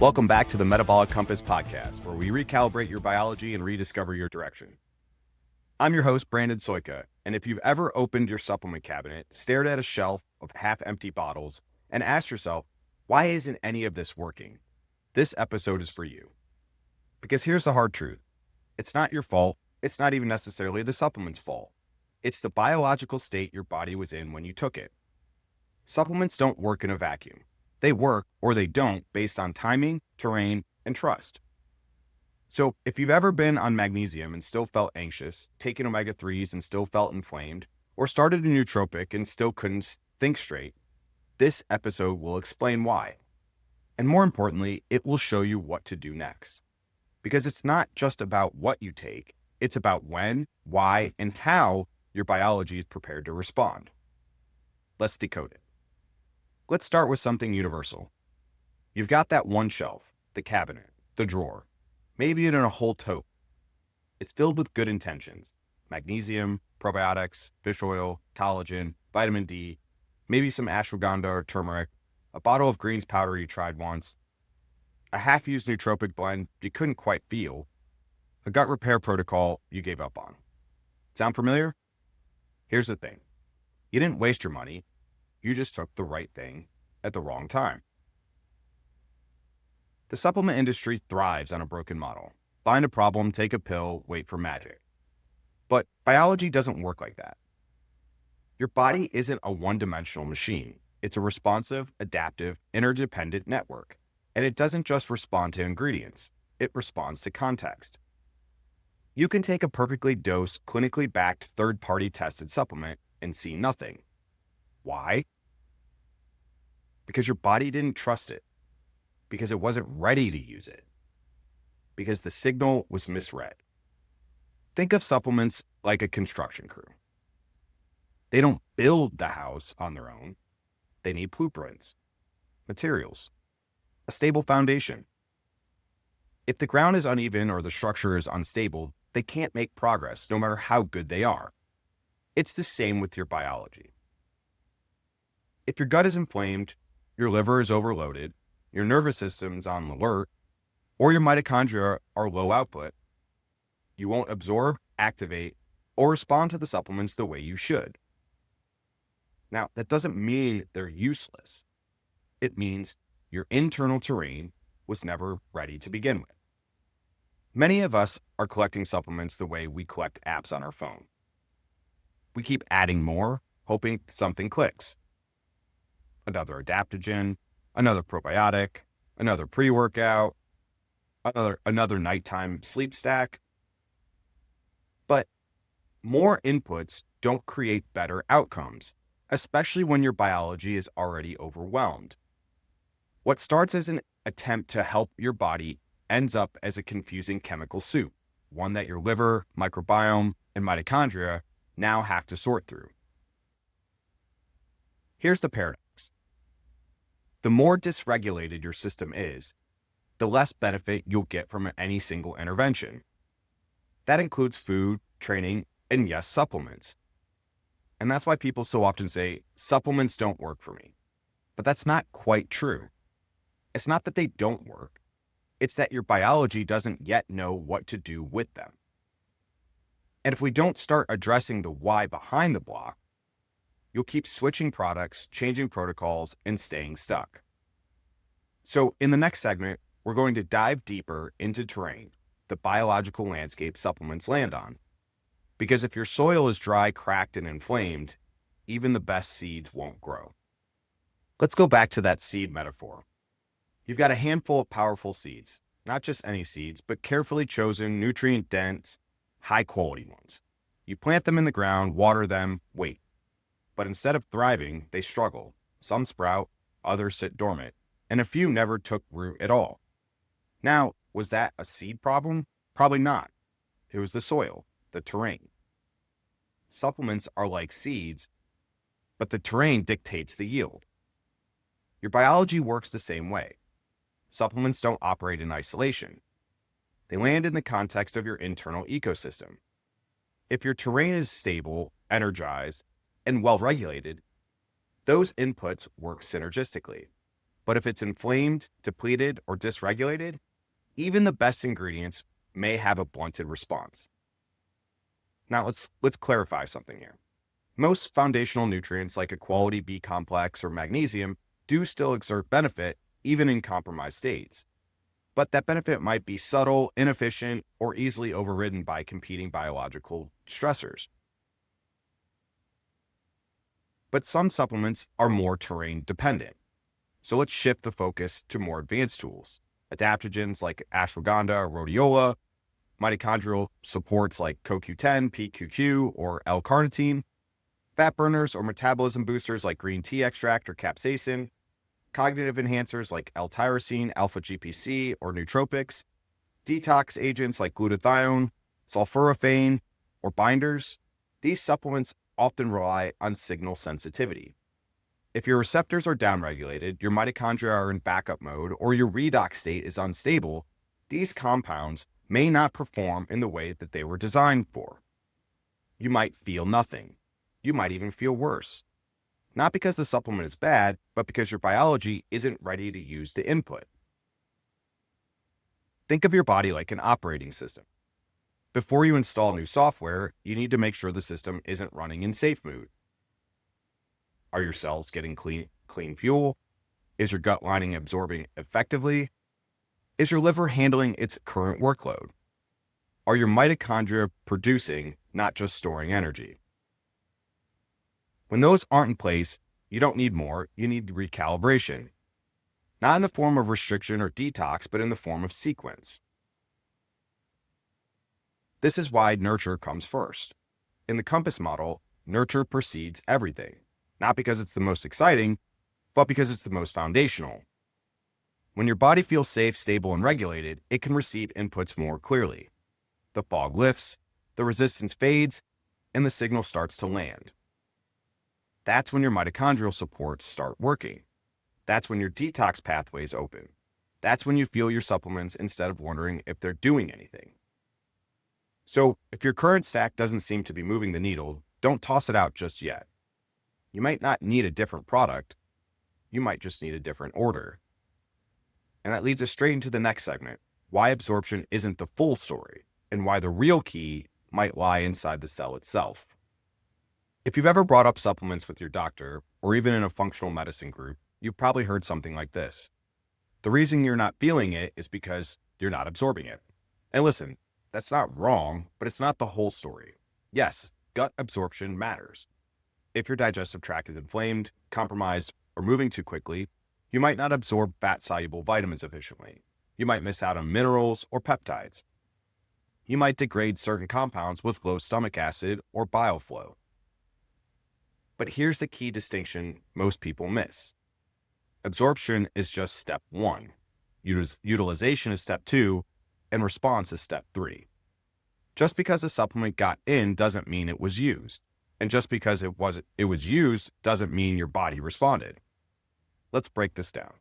Welcome back to the Metabolic Compass podcast, where we recalibrate your biology and rediscover your direction. I'm your host, Brandon Soika, and if you've ever opened your supplement cabinet, stared at a shelf of half-empty bottles, and asked yourself, why isn't any of this working? This episode is for you. Because here's the hard truth. It's not your fault. It's not even necessarily the supplement's fault. It's the biological state your body was in when you took it. Supplements don't work in a vacuum. They work, or they don't, based on timing, terrain, and trust. So if you've ever been on magnesium and still felt anxious, taken omega-3s and still felt inflamed, or started a nootropic and still couldn't think straight, this episode will explain why. And more importantly, it will show you what to do next. Because it's not just about what you take, it's about when, why, and how your biology is prepared to respond. Let's decode it. Let's start with something universal. You've got that one shelf, the cabinet, the drawer, maybe even a whole tote. It's filled with good intentions: magnesium, probiotics, fish oil, collagen, vitamin D, maybe some ashwagandha or turmeric, a bottle of greens powder you tried once, a half-used nootropic blend you couldn't quite feel, a gut repair protocol you gave up on. Sound familiar? Here's the thing. You didn't waste your money. You just took the right thing at the wrong time. The supplement industry thrives on a broken model. Find a problem, take a pill, wait for magic. But biology doesn't work like that. Your body isn't a one-dimensional machine. It's a responsive, adaptive, interdependent network. And it doesn't just respond to ingredients. It responds to context. You can take a perfectly dosed, clinically backed, third-party tested supplement and see nothing. Why? Because your body didn't trust it. Because it wasn't ready to use it. Because the signal was misread. Think of supplements like a construction crew. They don't build the house on their own. They need blueprints, materials, a stable foundation. If the ground is uneven or the structure is unstable, they can't make progress no matter how good they are. It's the same with your biology. If your gut is inflamed, your liver is overloaded, your nervous system's on alert, or your mitochondria are low output, you won't absorb, activate, or respond to the supplements the way you should. Now, that doesn't mean they're useless. It means your internal terrain was never ready to begin with. Many of us are collecting supplements the way we collect apps on our phone. We keep adding more, hoping something clicks. Another adaptogen, another probiotic, another pre-workout, another nighttime sleep stack. But more inputs don't create better outcomes, especially when your biology is already overwhelmed. What starts as an attempt to help your body ends up as a confusing chemical soup, one that your liver, microbiome, and mitochondria now have to sort through. Here's the paradox. The more dysregulated your system is, the less benefit you'll get from any single intervention. That includes food, training, and yes, supplements. And that's why people so often say, supplements don't work for me. But that's not quite true. It's not that they don't work. It's that your biology doesn't yet know what to do with them. And if we don't start addressing the why behind the block, you'll keep switching products, changing protocols, and staying stuck. So in the next segment, we're going to dive deeper into terrain, the biological landscape supplements land on. Because if your soil is dry, cracked, and inflamed, even the best seeds won't grow. Let's go back to that seed metaphor. You've got a handful of powerful seeds, not just any seeds, but carefully chosen, nutrient-dense, high-quality ones. You plant them in the ground, water them, wait. But instead of thriving, they struggle. Some sprout, others sit dormant, and a few never took root at all. Now, was that a seed problem? Probably not. It was the soil, the terrain. Supplements are like seeds, but the terrain dictates the yield. Your biology works the same way. Supplements don't operate in isolation. They land in the context of your internal ecosystem. If your terrain is stable, energized, and well-regulated, those inputs work synergistically. But if it's inflamed, depleted, or dysregulated, even the best ingredients may have a blunted response. Now let's clarify something here. Most foundational nutrients like a quality B complex or magnesium do still exert benefit even in compromised states. But that benefit might be subtle, inefficient, or easily overridden by competing biological stressors. But some supplements are more terrain dependent. So let's shift the focus to more advanced tools. Adaptogens like ashwagandha or rhodiola, mitochondrial supports like CoQ10, PQQ, or L-carnitine, fat burners or metabolism boosters like green tea extract or capsaicin, cognitive enhancers like L-tyrosine, alpha-GPC, or nootropics, detox agents like glutathione, sulforaphane, or binders. These supplements often rely on signal sensitivity. If your receptors are downregulated, your mitochondria are in backup mode, or your redox state is unstable, these compounds may not perform in the way that they were designed for. You might feel nothing. You might even feel worse. Not because the supplement is bad, but because your biology isn't ready to use the input. Think of your body like an operating system. Before you install new software, you need to make sure the system isn't running in safe mode. Are your cells getting clean fuel? Is your gut lining absorbing effectively? Is your liver handling its current workload? Are your mitochondria producing, not just storing energy? When those aren't in place, you don't need more, you need recalibration. Not in the form of restriction or detox, but in the form of sequence. This is why nurture comes first. In the Compass model, nurture precedes everything, not because it's the most exciting, but because it's the most foundational. When your body feels safe, stable, and regulated, it can receive inputs more clearly. The fog lifts, the resistance fades, and the signal starts to land. That's when your mitochondrial supports start working. That's when your detox pathways open. That's when you feel your supplements instead of wondering if they're doing anything. So if your current stack doesn't seem to be moving the needle, don't toss it out just yet. You might not need a different product. You might just need a different order. And that leads us straight into the next segment, why absorption isn't the full story, and why the real key might lie inside the cell itself. If you've ever brought up supplements with your doctor, or even in a functional medicine group, you've probably heard something like this. The reason you're not feeling it is because you're not absorbing it. And listen, that's not wrong, but it's not the whole story. Yes, gut absorption matters. If your digestive tract is inflamed, compromised, or moving too quickly, you might not absorb fat-soluble vitamins efficiently. You might miss out on minerals or peptides. You might degrade certain compounds with low stomach acid or bile flow. But here's the key distinction most people miss. Absorption is just step 1. Utilization is step 2, and response is step 3. Just because a supplement got in doesn't mean it was used. And just because it was used doesn't mean your body responded. Let's break this down.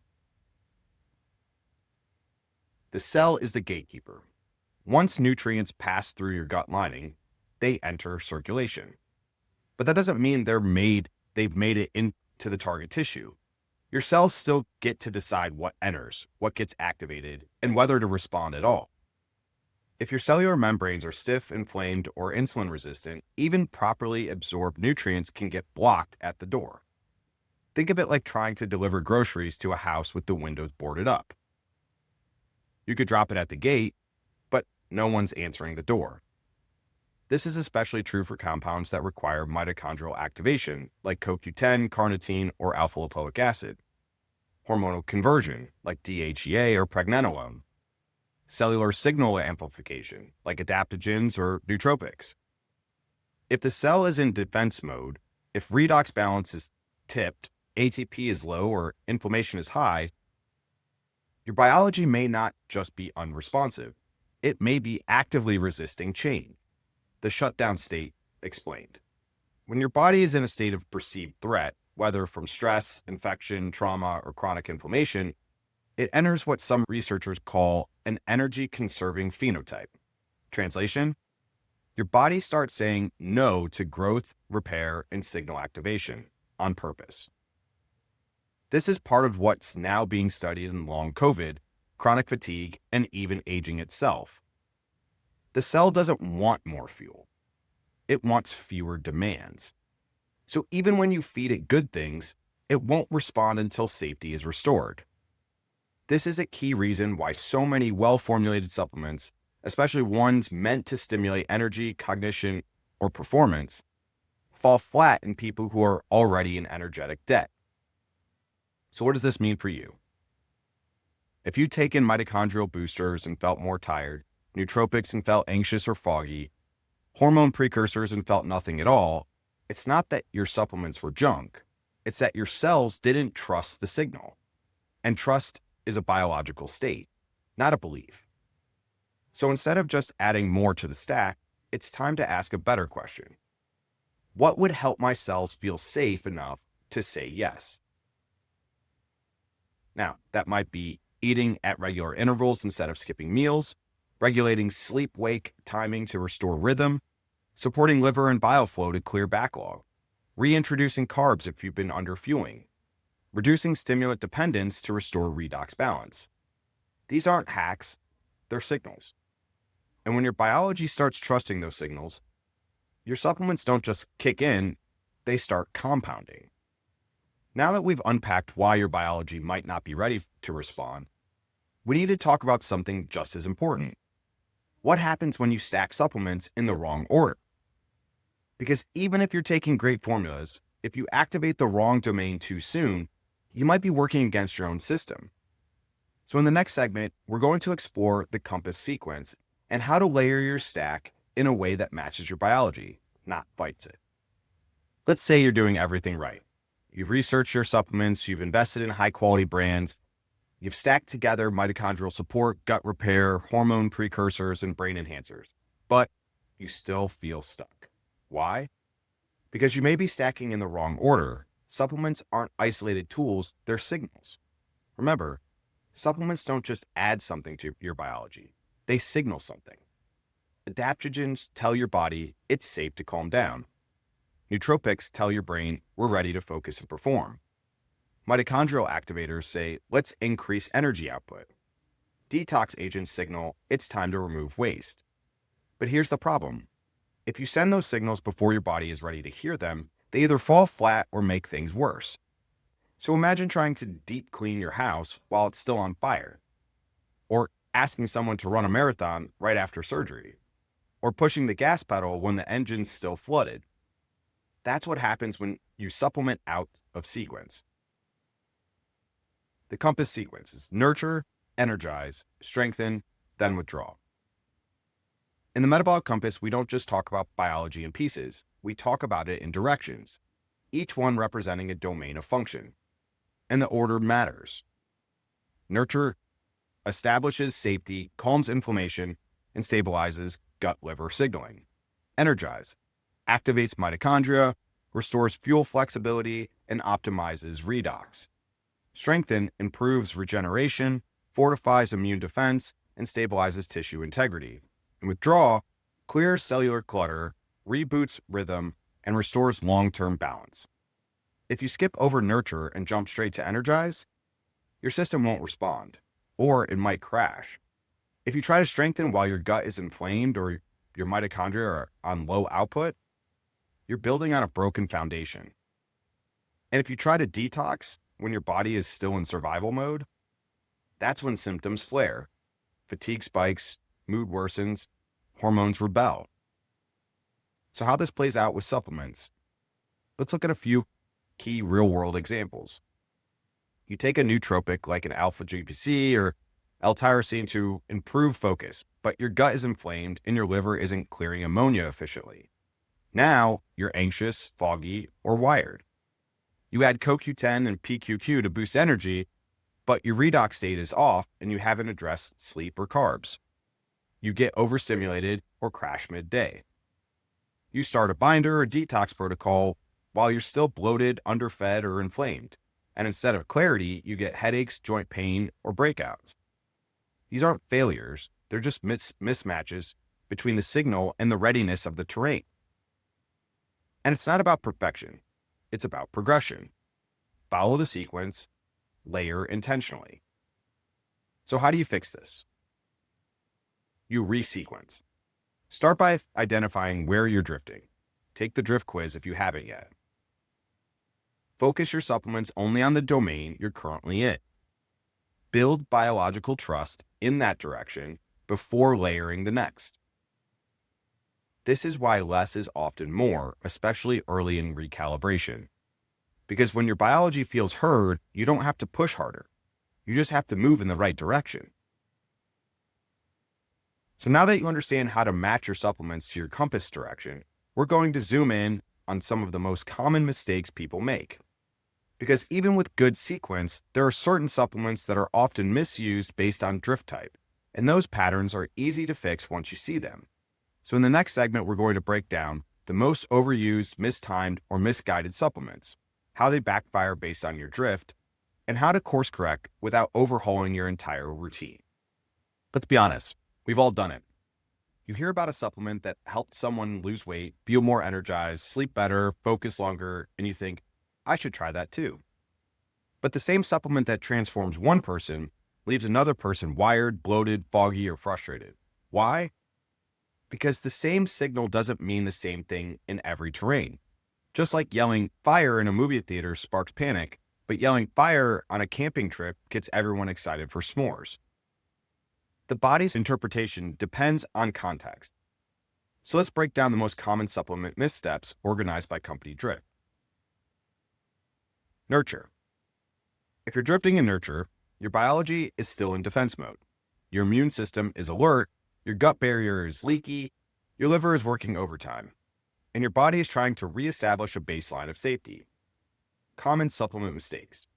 The cell is the gatekeeper. Once nutrients pass through your gut lining, they enter circulation. But that doesn't mean they've made it into the target tissue. Your cells still get to decide what enters, what gets activated, and whether to respond at all. If your cellular membranes are stiff, inflamed, or insulin resistant, even properly absorbed nutrients can get blocked at the door. Think of it like trying to deliver groceries to a house with the windows boarded up. You could drop it at the gate, but no one's answering the door. This is especially true for compounds that require mitochondrial activation, like CoQ10, carnitine, or alpha-lipoic acid. Hormonal conversion, like DHEA or pregnenolone. Cellular signal amplification, like adaptogens or nootropics. If the cell is in defense mode, if redox balance is tipped, ATP is low, or inflammation is high, your biology may not just be unresponsive. It may be actively resisting change. The shutdown state explained. When your body is in a state of perceived threat, whether from stress, infection, trauma, or chronic inflammation, it enters what some researchers call an energy-conserving phenotype. Translation: your body starts saying no to growth, repair, and signal activation on purpose. This is part of what's now being studied in long COVID, chronic fatigue, and even aging itself. The cell doesn't want more fuel. It wants fewer demands. So even when you feed it good things, it won't respond until safety is restored. This is a key reason why so many well-formulated supplements, especially ones meant to stimulate energy, cognition, or performance, fall flat in people who are already in energetic debt. So what does this mean for you? If you've taken mitochondrial boosters and felt more tired, nootropics and felt anxious or foggy, hormone precursors and felt nothing at all, it's not that your supplements were junk. It's that your cells didn't trust the signal. And trust is a biological state, not a belief. So instead of just adding more to the stack, it's time to ask a better question. What would help my cells feel safe enough to say yes? Now, that might be eating at regular intervals instead of skipping meals, regulating sleep-wake timing to restore rhythm, supporting liver and bile flow to clear backlog, reintroducing carbs if you've been underfueling, reducing stimulant dependence to restore redox balance. These aren't hacks, they're signals. And when your biology starts trusting those signals, your supplements don't just kick in, they start compounding. Now that we've unpacked why your biology might not be ready to respond, we need to talk about something just as important. What happens when you stack supplements in the wrong order? Because even if you're taking great formulas, if you activate the wrong domain too soon, you might be working against your own system. So in the next segment, we're going to explore the Compass sequence and how to layer your stack in a way that matches your biology, not fights it. Let's say you're doing everything right. You've researched your supplements, you've invested in high-quality brands, you've stacked together mitochondrial support, gut repair, hormone precursors, and brain enhancers, but you still feel stuck. Why? Because you may be stacking in the wrong order. Supplements aren't isolated tools, they're signals. Remember, supplements don't just add something to your biology, they signal something. Adaptogens tell your body it's safe to calm down. Nootropics tell your brain we're ready to focus and perform. Mitochondrial activators say, let's increase energy output. Detox agents signal it's time to remove waste. But here's the problem. If you send those signals before your body is ready to hear them, they either fall flat or make things worse. So imagine trying to deep clean your house while it's still on fire, or asking someone to run a marathon right after surgery, or pushing the gas pedal when the engine's still flooded. That's what happens when you supplement out of sequence. The Compass sequence is nurture, energize, strengthen, then withdraw. In the Metabolic Compass, we don't just talk about biology in pieces, we talk about it in directions, each one representing a domain of function. And the order matters. Nurture establishes safety, calms inflammation, and stabilizes gut-liver signaling. Energize activates mitochondria, restores fuel flexibility, and optimizes redox. Strengthen improves regeneration, fortifies immune defense, and stabilizes tissue integrity. And withdraw clears cellular clutter, reboots rhythm, and restores long-term balance. If you skip over nurture and jump straight to energize, your system won't respond, or it might crash. If you try to strengthen while your gut is inflamed or your mitochondria are on low output, you're building on a broken foundation. And if you try to detox when your body is still in survival mode, that's when symptoms flare. Fatigue spikes, mood worsens, hormones rebel. So how this plays out with supplements, let's look at a few key real-world examples. You take a nootropic like an alpha-GPC or L-tyrosine to improve focus, but your gut is inflamed and your liver isn't clearing ammonia efficiently. Now you're anxious, foggy, or wired. You add CoQ10 and PQQ to boost energy, but your redox state is off and you haven't addressed sleep or carbs. You get overstimulated or crash midday. You start a binder or detox protocol while you're still bloated, underfed, or inflamed. And instead of clarity, you get headaches, joint pain, or breakouts. These aren't failures, they're just mismatches between the signal and the readiness of the terrain. And it's not about perfection, it's about progression. Follow the sequence, layer intentionally. So how do you fix this? You resequence. Start by identifying where you're drifting. Take the drift quiz if you haven't yet. Focus your supplements only on the domain you're currently in. Build biological trust in that direction before layering the next. This is why less is often more, especially early in recalibration. Because when your biology feels heard, you don't have to push harder. You just have to move in the right direction. So now that you understand how to match your supplements to your compass direction, we're going to zoom in on some of the most common mistakes people make. Because even with good sequence, there are certain supplements that are often misused based on drift type, and those patterns are easy to fix once you see them. So in the next segment, we're going to break down the most overused, mistimed, or misguided supplements, how they backfire based on your drift, and how to course correct without overhauling your entire routine. Let's be honest, we've all done it. You hear about a supplement that helped someone lose weight, feel more energized, sleep better, focus longer, and you think, I should try that too. But the same supplement that transforms one person leaves another person wired, bloated, foggy, or frustrated. Why? Because the same signal doesn't mean the same thing in every terrain. Just like yelling fire in a movie theater sparks panic, but yelling fire on a camping trip gets everyone excited for s'mores. The body's interpretation depends on context. So let's break down the most common supplement missteps organized by company drift. Nurture. If you're drifting in nurture, your biology is still in defense mode. Your immune system is alert, your gut barrier is leaky, your liver is working overtime, and your body is trying to reestablish a baseline of safety. Common supplement mistakes.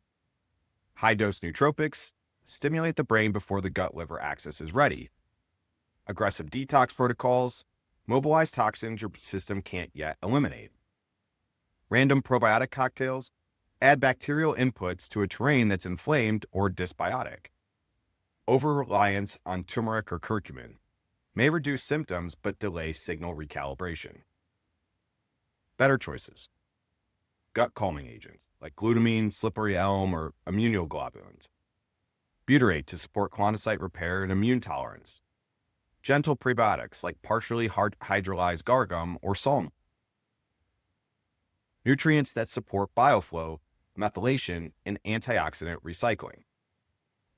High-dose nootropics stimulate the brain before the gut-liver axis is ready. Aggressive detox protocols mobilize toxins your system can't yet eliminate. Random probiotic cocktails add bacterial inputs to a terrain that's inflamed or dysbiotic. Over-reliance on turmeric or curcumin may reduce symptoms but delay signal recalibration. Better choices. Gut calming agents like glutamine, slippery elm, or immunoglobulins. Butyrate to support colonocyte repair and immune tolerance. Gentle prebiotics like partially hydrolyzed gargum or salm. Nutrients that support bioflow, methylation, and antioxidant recycling.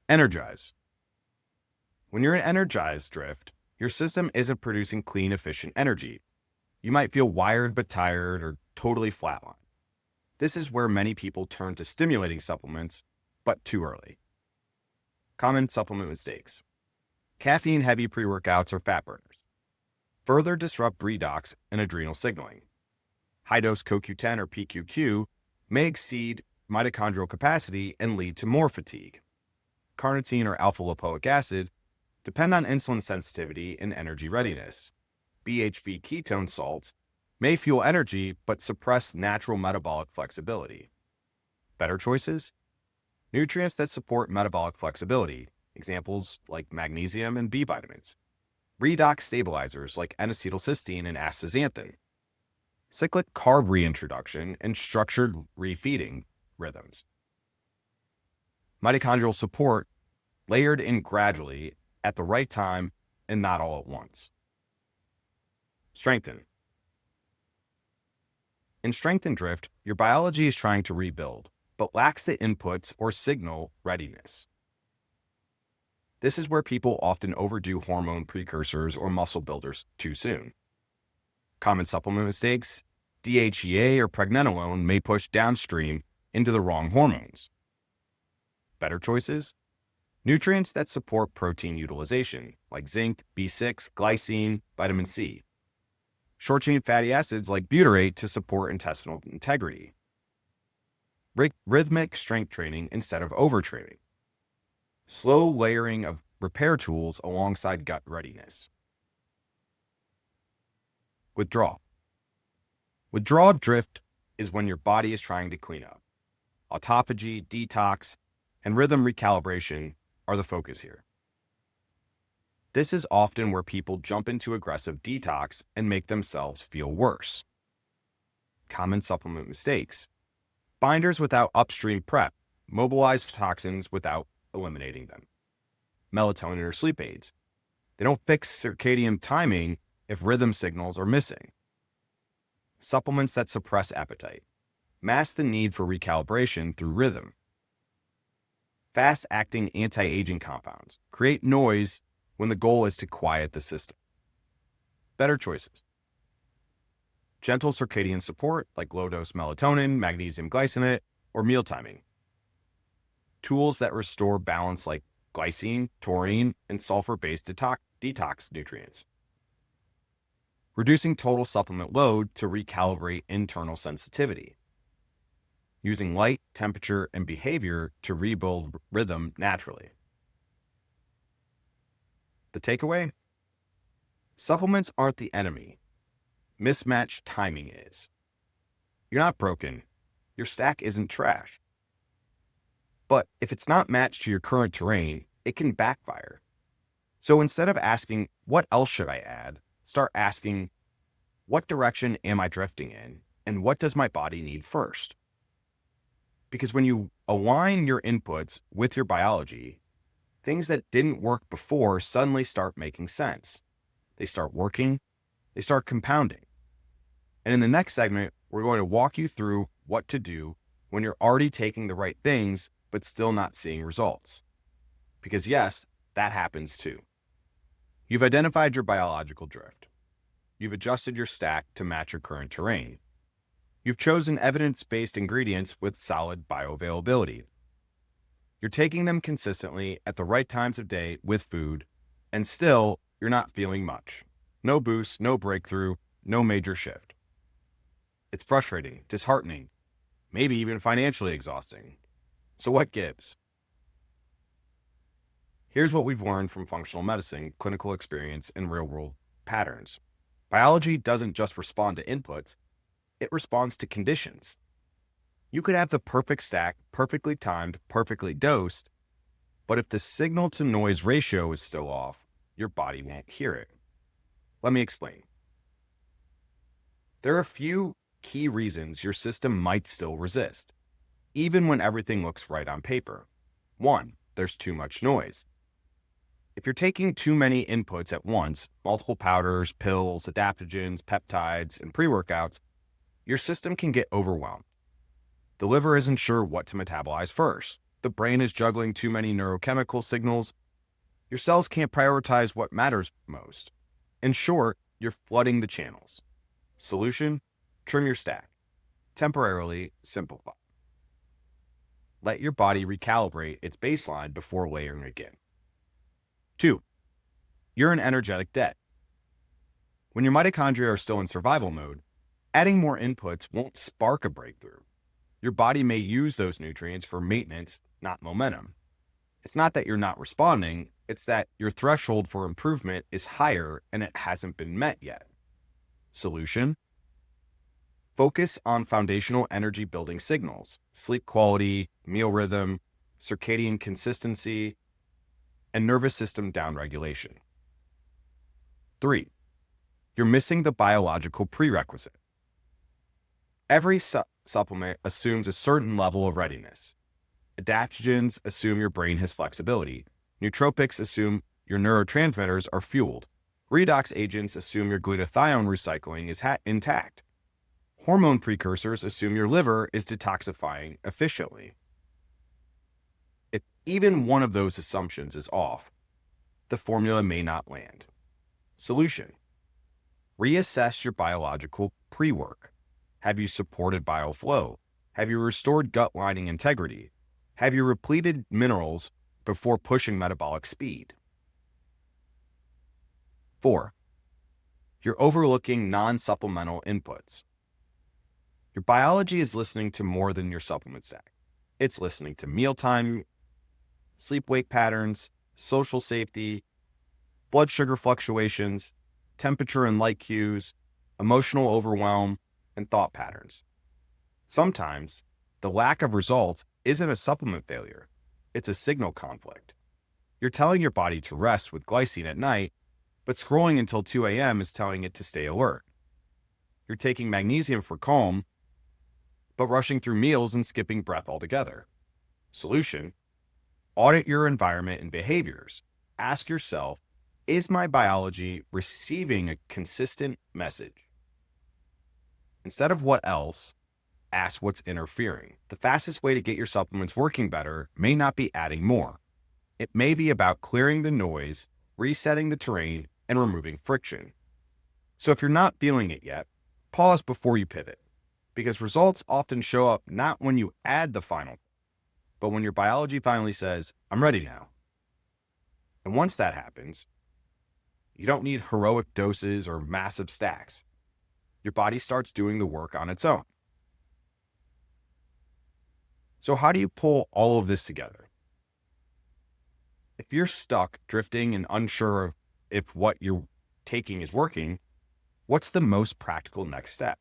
Energize. When you're in Energize drift, your system isn't producing clean, efficient energy. You might feel wired but tired or totally flatlined. This is where many people turn to stimulating supplements, but too early. Common supplement mistakes. Caffeine-heavy pre-workouts or fat burners. Further disrupt redox and adrenal signaling. High-dose CoQ10 or PQQ may exceed mitochondrial capacity and lead to more fatigue. Carnitine or alpha-lipoic acid depend on insulin sensitivity and energy readiness. BHB ketone salts may fuel energy but suppress natural metabolic flexibility. Better choices? Nutrients that support metabolic flexibility, examples like magnesium and B vitamins. Redox stabilizers like N-acetylcysteine and astaxanthin. Cyclic carb reintroduction and structured refeeding rhythms. Mitochondrial support layered in gradually at the right time and not all at once. Strengthen. In strengthen drift, your biology is trying to rebuild, but lacks the inputs or signal readiness. This is where people often overdo hormone precursors or muscle builders too soon. Common supplement mistakes: DHEA or pregnenolone may push downstream into the wrong hormones. Better choices? Nutrients that support protein utilization, like zinc, B6, glycine, vitamin C. Short-chain fatty acids like butyrate to support intestinal integrity. Rhythmic strength training instead of overtraining. Slow layering of repair tools alongside gut readiness. Withdrawal. Withdrawal drift is when your body is trying to clean up. Autophagy, detox, and rhythm recalibration are the focus here. This is often where people jump into aggressive detox and make themselves feel worse. Common supplement mistakes: binders without upstream prep, mobilize toxins without eliminating them. Melatonin or sleep aids. They don't fix circadian timing if rhythm signals are missing. Supplements that suppress appetite. Mask the need for recalibration through rhythm. Fast-acting anti-aging compounds. Create noise when the goal is to quiet the system. Better choices. Gentle circadian support like low-dose melatonin, magnesium glycinate, or meal timing. Tools that restore balance like glycine, taurine, and sulfur-based detox nutrients. Reducing total supplement load to recalibrate internal sensitivity. Using light, temperature, and behavior to rebuild rhythm naturally. The takeaway? Supplements aren't the enemy. Mismatched timing is. You're not broken. Your stack isn't trash. But if it's not matched to your current terrain, it can backfire. So instead of asking, what else should I add? Start asking, what direction am I drifting in? And what does my body need first? Because when you align your inputs with your biology, things that didn't work before suddenly start making sense. They start working, they start compounding. And in the next segment, we're going to walk you through what to do when you're already taking the right things, but still not seeing results. Because yes, that happens too. You've identified your biological drift. You've adjusted your stack to match your current terrain. You've chosen evidence-based ingredients with solid bioavailability. You're taking them consistently at the right times of day with food, and still, you're not feeling much. No boost, no breakthrough, no major shift. It's frustrating, disheartening, maybe even financially exhausting. So what gives? Here's what we've learned from functional medicine, clinical experience, and real-world patterns. Biology doesn't just respond to inputs, it responds to conditions. You could have the perfect stack, perfectly timed, perfectly dosed, but if the signal-to-noise ratio is still off, your body won't hear it. Let me explain. There are a few key reasons your system might still resist, even when everything looks right on paper. 1, there's too much noise. If you're taking too many inputs at once, multiple powders, pills, adaptogens, peptides, and pre-workouts, your system can get overwhelmed. The liver isn't sure what to metabolize first. The brain is juggling too many neurochemical signals. Your cells can't prioritize what matters most. In short, you're flooding the channels. Solution? Trim your stack. Temporarily simplify. Let your body recalibrate its baseline before layering again. 2, you're in energetic debt. When your mitochondria are still in survival mode, adding more inputs won't spark a breakthrough. Your body may use those nutrients for maintenance, not momentum. It's not that you're not responding, it's that your threshold for improvement is higher and it hasn't been met yet. Solution? Focus on foundational energy building signals, sleep quality, meal rhythm, circadian consistency, and nervous system downregulation. 3, you're missing the biological prerequisite. Every supplement assumes a certain level of readiness. Adaptogens assume your brain has flexibility. Nootropics assume your neurotransmitters are fueled. Redox agents assume your glutathione recycling is intact. Hormone precursors assume your liver is detoxifying efficiently. If even one of those assumptions is off, the formula may not land. Solution: reassess your biological pre-work. Have you supported bioflow? Have you restored gut lining integrity? Have you repleted minerals before pushing metabolic speed? 4, you're overlooking non-supplemental inputs. Your biology is listening to more than your supplement stack. It's listening to mealtime, sleep-wake patterns, social safety, blood sugar fluctuations, temperature and light cues, emotional overwhelm, and thought patterns. Sometimes, the lack of results isn't a supplement failure, it's a signal conflict. You're telling your body to rest with glycine at night, but scrolling until 2 a.m. is telling it to stay alert. You're taking magnesium for calm, but rushing through meals and skipping breath altogether. Solution: audit your environment and behaviors. Ask yourself, is my biology receiving a consistent message? Instead of what else, ask what's interfering. The fastest way to get your supplements working better may not be adding more. It may be about clearing the noise, resetting the terrain, and removing friction. So if you're not feeling it yet, pause before you pivot, because results often show up not when you add the final, but when your biology finally says, I'm ready now. And once that happens, you don't need heroic doses or massive stacks. Your body starts doing the work on its own. So how do you pull all of this together? If you're stuck, drifting, and unsure if what you're taking is working, what's the most practical next step?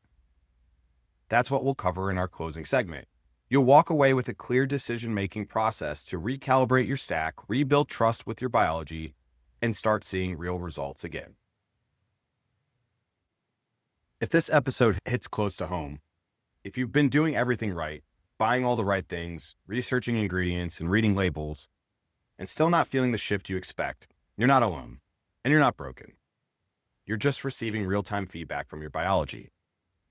That's what we'll cover in our closing segment. You'll walk away with a clear decision-making process to recalibrate your stack, rebuild trust with your biology, and start seeing real results again. If this episode hits close to home, if you've been doing everything right, buying all the right things, researching ingredients, and reading labels, and still not feeling the shift you expect, you're not alone, and you're not broken. You're just receiving real-time feedback from your biology.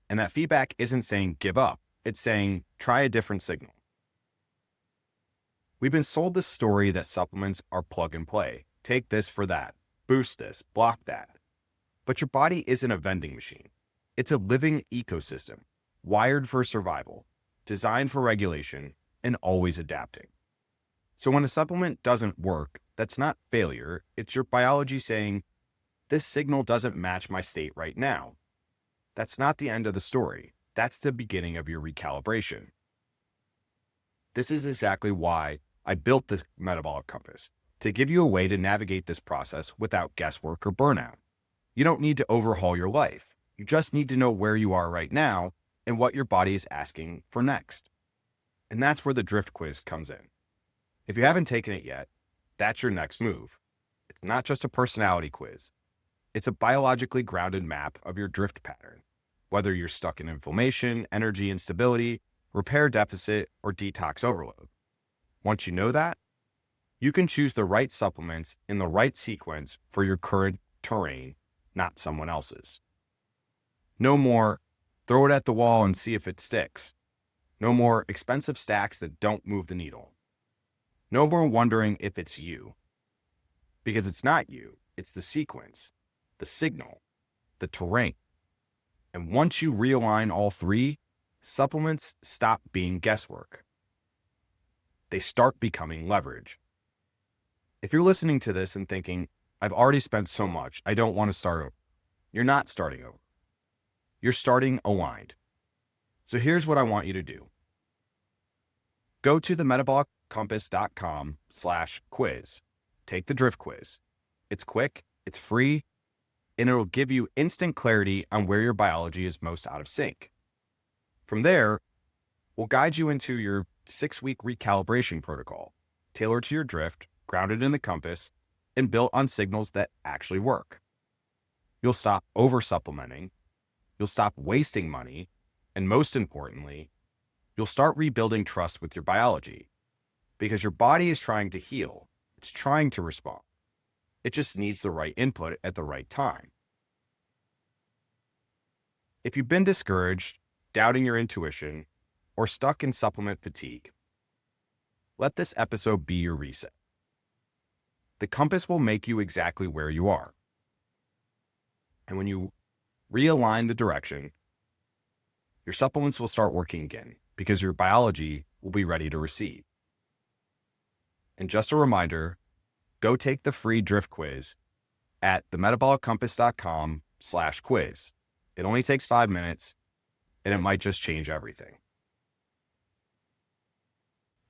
And that feedback isn't saying give up, it's saying try a different signal. We've been sold this story that supplements are plug and play. Take this for that, boost this, block that. But your body isn't a vending machine. It's a living ecosystem, wired for survival, designed for regulation, and always adapting. So when a supplement doesn't work, that's not failure, it's your biology saying, this signal doesn't match my state right now. That's not the end of the story. That's the beginning of your recalibration. This is exactly why I built the Metabolic Compass, to give you a way to navigate this process without guesswork or burnout. You don't need to overhaul your life. You just need to know where you are right now and what your body is asking for next. And that's where the Drift Quiz comes in. If you haven't taken it yet, that's your next move. It's not just a personality quiz. It's a biologically grounded map of your drift pattern, whether you're stuck in inflammation, energy instability, repair deficit, or detox overload. Once you know that, you can choose the right supplements in the right sequence for your current terrain, not someone else's. No more throw it at the wall and see if it sticks. No more expensive stacks that don't move the needle. No more wondering if it's you. Because it's not you, it's the sequence, the signal, the terrain. And once you realign all three, supplements stop being guesswork. They start becoming leverage. If you're listening to this and thinking, I've already spent so much, I don't want to start over. You're not starting over. You're starting aligned. So here's what I want you to do. Go to the metabolic-compass.com/quiz. Take the Drift Quiz. It's quick, it's free, and it'll give you instant clarity on where your biology is most out of sync. From there, we'll guide you into your 6-week recalibration protocol, tailored to your drift, grounded in the compass, and built on signals that actually work. You'll stop over-supplementing, you'll stop wasting money, and most importantly, you'll start rebuilding trust with your biology, because your body is trying to heal. It's trying to respond. It just needs the right input at the right time. If you've been discouraged, doubting your intuition, or stuck in supplement fatigue, let this episode be your reset. The compass will make you exactly where you are. And when you realign the direction, your supplements will start working again because your biology will be ready to receive. And just a reminder, go take the free Drift Quiz at themetaboliccompass.com/quiz. It only takes 5 minutes, and it might just change everything.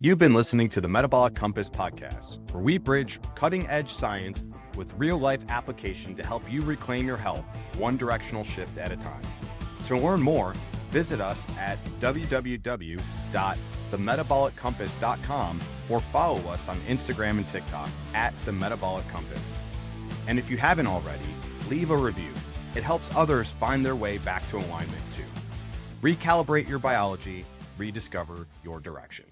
You've been listening to the Metabolic Compass podcast, where we bridge cutting-edge science with real-life application to help you reclaim your health one directional shift at a time. To learn more, visit us at www.themetaboliccompass.com or follow us on Instagram and TikTok at The Metabolic Compass. And if you haven't already, leave a review. It helps others find their way back to alignment too. Recalibrate your biology, rediscover your direction.